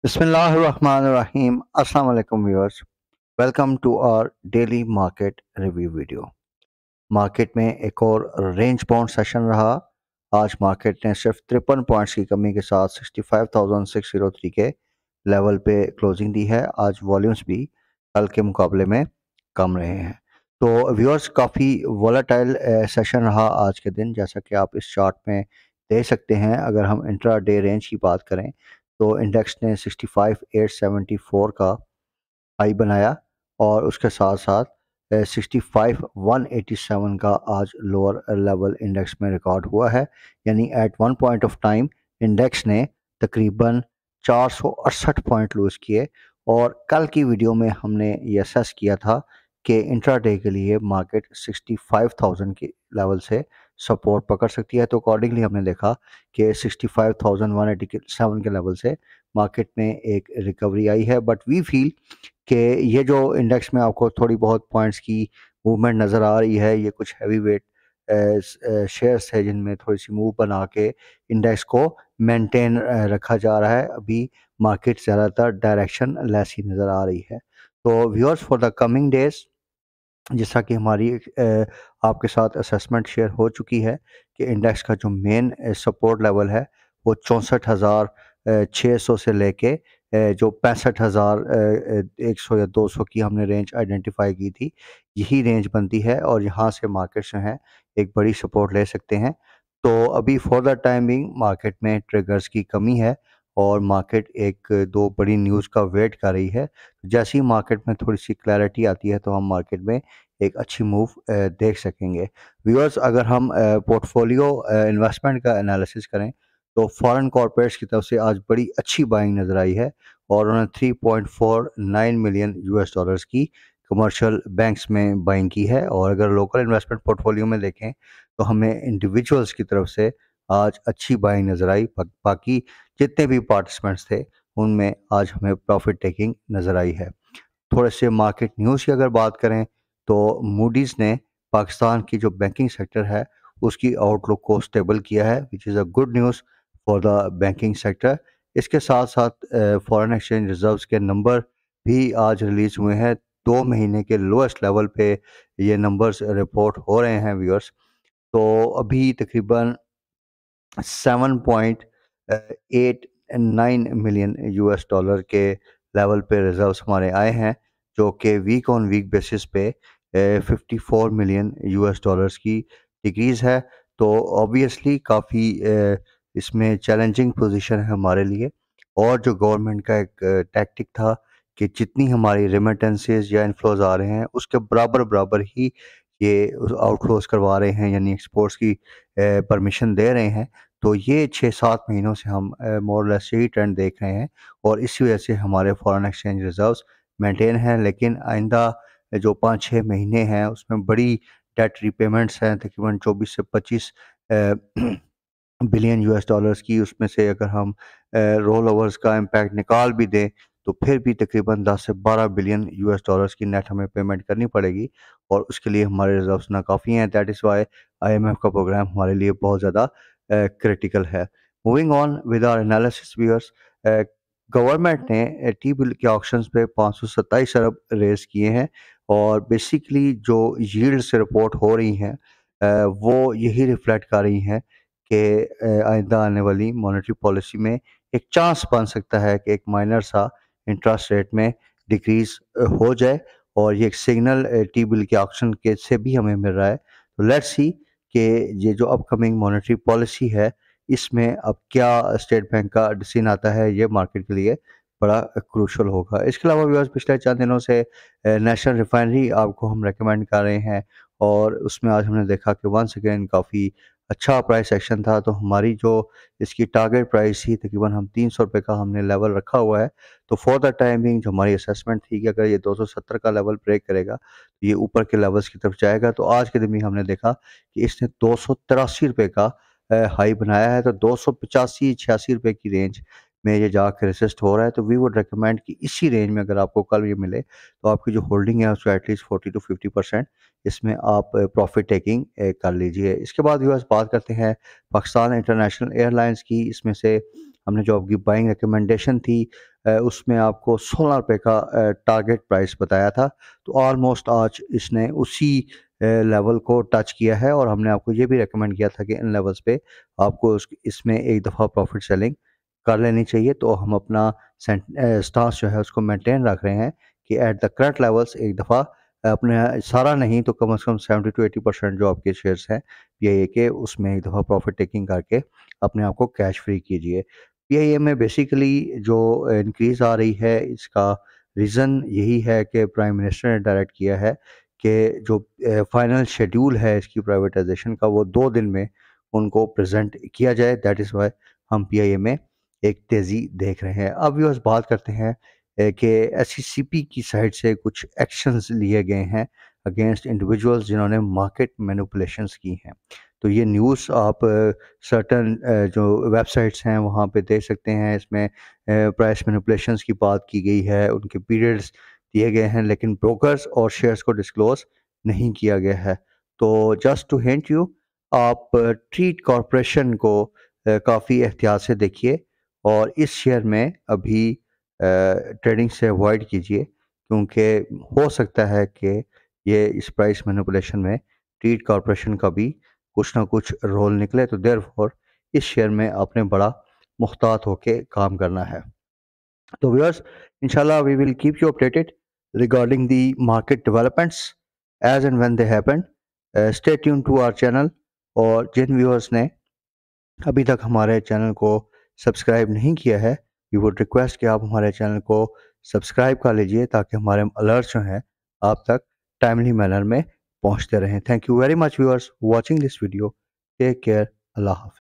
बिस्मिल्लाहिर्रहमानिर्रहीम। अस्सलाम वालेकुम viewers, welcome to our daily market review video. Market में एक और रेंज बाउंड सेशन रहा। आज मार्केट ने सिर्फ 53 पॉइंट्स की कमी के साथ 65,603 के लेवल पे क्लोजिंग दी है। आज वॉल्यूम्स भी कल के मुकाबले में कम रहे हैं। तो व्यूअर्स, काफ़ी वोलेटाइल सेशन रहा आज के दिन, जैसा कि आप इस चार्ट में देख सकते हैं। अगर हम इंट्रा डे रेंज की बात करें तो इंडेक्स ने 65,874 का हाई बनाया और उसके साथ साथ 65,187 का आज लोअर लेवल इंडेक्स में रिकॉर्ड हुआ है। यानी at one point of time index ने तकरीबन 468 पॉइंट लूज़ किए। और कल की वीडियो में हमने ये असेस किया था कि इंट्राडे के लिए मार्केट 65,000 के लेवल से सपोर्ट पकड़ सकती है। तो अकॉर्डिंगली हमने देखा कि 65,187 के लेवल से मार्केट में एक रिकवरी आई है। बट वी फील कि ये जो इंडेक्स में आपको थोड़ी बहुत पॉइंट्स की मूवमेंट नज़र आ रही है, ये कुछ हैवी वेट शेयर्स है जिनमें थोड़ी सी मूव बना के इंडेक्स को मेंटेन रखा जा रहा है। अभी मार्केट ज़्यादातर डायरेक्शन लेस ही नज़र आ रही है। तो viewers, for the coming days, जैसा कि हमारी आपके साथ असेसमेंट शेयर हो चुकी है कि इंडेक्स का जो मेन सपोर्ट लेवल है वो 64,600 से लेके जो 65,100 या 200 की हमने रेंज आइडेंटिफाई की थी, यही रेंज बनती है और यहाँ से मार्केट जो है एक बड़ी सपोर्ट ले सकते हैं। तो अभी for the time being market में ट्रिगर्स की कमी है और मार्केट एक दो बड़ी न्यूज़ का वेट कर रही है। जैसे ही मार्केट में थोड़ी सी क्लैरिटी आती है तो हम मार्केट में एक अच्छी मूव देख सकेंगे। व्यूअर्स, अगर हम पोर्टफोलियो इन्वेस्टमेंट का एनालिसिस करें तो फॉरेन कॉर्पोरेट्स की तरफ से आज बड़ी अच्छी बाइंग नज़र आई है और उन्होंने 3.49 मिलियन यूएस डॉलर्स की कमर्शियल बैंक्स में बाइंग की है। और अगर लोकल इन्वेस्टमेंट पोर्टफोलियो में देखें तो हमें इंडिविजुअल्स की तरफ से आज अच्छी बाइंग नज़र आई। बाकी जितने भी पार्टिसिपेंट्स थे उनमें आज हमें प्रॉफिट टेकिंग नज़र आई है। थोड़े से मार्केट न्यूज़ की अगर बात करें तो मूडीज़ ने पाकिस्तान की जो बैंकिंग सेक्टर है उसकी आउटलुक को स्टेबल किया है, which is a good news for the banking sector. इसके साथ साथ फॉरेन एक्सचेंज रिजर्व्स के नंबर भी आज रिलीज़ हुए हैं। 2 महीने के लोएस्ट लेवल पे ये नंबर्स रिपोर्ट हो रहे हैं व्यूअर्स। तो अभी तकरीबन 7.89 मिलियन यूएस डॉलर के लेवल पे रिजर्व्स हमारे आए हैं, जो कि वीक ऑन वीक बेसिस पे 54 मिलियन यूएस डॉलर्स की डिक्रीज़ है। तो ऑब्वियसली काफ़ी इसमें चैलेंजिंग पोजीशन है हमारे लिए। और जो गवर्नमेंट का एक टैक्टिक था कि जितनी हमारी रेमिटेंसेस या इनफ्लोज आ रहे हैं उसके बराबर बराबर ही ये आउटफ्लोज करवा रहे हैं, यानी एक्सपोर्ट्स की परमिशन दे रहे हैं। तो ये 6-7 महीनों से हम मोर लेस यही ट्रेंड देख रहे हैं और इसी वजह से हमारे फॉरेन एक्सचेंज रिजर्व्स मेंटेन हैं। लेकिन आइंदा जो 5-6 महीने हैं उसमें बड़ी डेट रिपेमेंट्स हैं, तकरीबन 24 से 25 बिलियन यूएस डॉलर्स की। उसमें से अगर हम रोल ओवर्स का इम्पैक्ट निकाल भी दें तो फिर भी तकरीबन 10 से 12 बिलियन यूएस डॉलर्स की नेट हमें पेमेंट करनी पड़ेगी और उसके लिए हमारे रिजर्व्स नाकाफ़ी हैं। दैट इज़ वाई आईएमएफ का प्रोग्राम हमारे लिए बहुत ज़्यादा क्रिटिकल है। Moving on with our analysis viewers, government ने टी बिल के ऑक्शंस पे 527 अरब रेज किए हैं और बेसिकली जो यील्ड से रिपोर्ट हो रही हैं वो यही रिफ्लेक्ट कर रही हैं कि आइंदा आने वाली मॉनेटरी पॉलिसी में एक चांस बन सकता है कि एक माइनर सा इंटरेस्ट रेट में डिक्रीज हो जाए। और ये एक सिग्नल टी बिल के ऑक्शन के से भी हमें मिल रहा है। तो लेट्स सी कि ये जो अपकमिंग मॉनेटरी पॉलिसी है इसमें अब क्या स्टेट बैंक का डिसीजन आता है, ये मार्केट के लिए बड़ा क्रूशल होगा। इसके अलावा व्यूअर्स, पिछले चंद दिनों से नेशनल रिफाइनरी आपको हम रेकमेंड कर रहे हैं और उसमें आज हमने देखा कि वंस अगेन काफ़ी अच्छा प्राइस एक्शन था। तो हमारी जो इसकी टारगेट प्राइस थी तकरीबन हम 300 रुपये का हमने लेवल रखा हुआ है। तो फॉर द टाइमिंग जो हमारी असेसमेंट थी कि अगर ये 270 का लेवल ब्रेक करेगा तो ये ऊपर के लेवल्स की तरफ जाएगा। तो आज के दिन भी हमने देखा कि इसने 283 रुपये का हाई बनाया है। तो 285-86 रुपये की रेंज में ये जाकर रेसिस्ट हो रहा है। तो वी वुड रिकमेंड कि इसी रेंज में अगर आपको कल ये मिले तो आपकी जो होल्डिंग है उसको एटलीस्ट 40-50% इसमें आप प्रॉफिट टेकिंग कर लीजिए। इसके बाद व्यूअर्स बात करते हैं पाकिस्तान इंटरनेशनल एयरलाइंस की। इसमें से हमने जो आपकी बाइंग रिकमेंडेशन थी उसमें आपको 16 रुपये का टारगेट प्राइस बताया था। तो ऑलमोस्ट आज इसने उसी लेवल को टच किया है और हमने आपको ये भी रिकमेंड किया था कि इन लेवल्स पे आपको इसमें एक दफ़ा प्रॉफिट सेलिंग कर लेनी चाहिए। तो हम अपना स्टांस जो है उसको मेंटेन रख रहे हैं कि एट द करंट लेवल्स एक दफ़ा अपने सारा नहीं तो कम से कम 70 to 80% जो आपके शेयर्स हैं पीआईए के, उसमें एक दफ़ा प्रॉफिट टेकिंग करके अपने आप को कैश फ्री कीजिए। पीआईए में बेसिकली जो इंक्रीज़ आ रही है इसका रीज़न यही है कि प्राइम मिनिस्टर ने डायरेक्ट किया है कि जो फाइनल शेड्यूल है इसकी प्राइवेटाइजेशन का वो 2 दिन में उनको प्रेज़ेंट किया जाए। दैट इज़ व्हाई हम पीआईए में एक तेज़ी देख रहे हैं। अब व्यूअर्स बात करते हैं कि एसईसीपी की साइड से कुछ एक्शंस लिए गए हैं अगेंस्ट इंडिविजुअल्स जिन्होंने मार्केट मैनिपुलेशंस की हैं। तो ये न्यूज़ आप सर्टेन जो वेबसाइट्स हैं वहाँ पे देख सकते हैं। इसमें प्राइस मैनिपुलेशंस की बात की गई है, उनके पीरियड्स दिए गए हैं, लेकिन ब्रोकर्स और शेयर्स को डिस्क्लोज़ नहीं किया गया है। तो जस्ट टू हिंट यू, आप ट्रीट कॉर्पोरेशन को काफ़ी एहतियात से देखिए और इस शेयर में अभी ट्रेडिंग से अवॉइड कीजिए, क्योंकि हो सकता है कि ये इस प्राइस मैनिपुलेशन में ट्रीट कॉर्पोरेशन का भी कुछ ना कुछ रोल निकले। तो देयरफॉर इस शेयर में आपने बड़ा मुहतात होके काम करना है। तो व्यूअर्स, इंशाल्लाह we will keep you updated regarding the market developments as and when they happen. Stay tune to our channel. और जिन व्यूअर्स ने अभी तक हमारे चैनल को सब्सक्राइब नहीं किया है, वी वुड रिक्वेस्ट कि आप हमारे चैनल को सब्सक्राइब कर लीजिए ताकि हमारे अलर्ट्स जो हैं आप तक टाइमली मैनर में पहुंचते रहें। Thank you very much viewers watching this video. Take care. अल्लाह हाफ़िज़।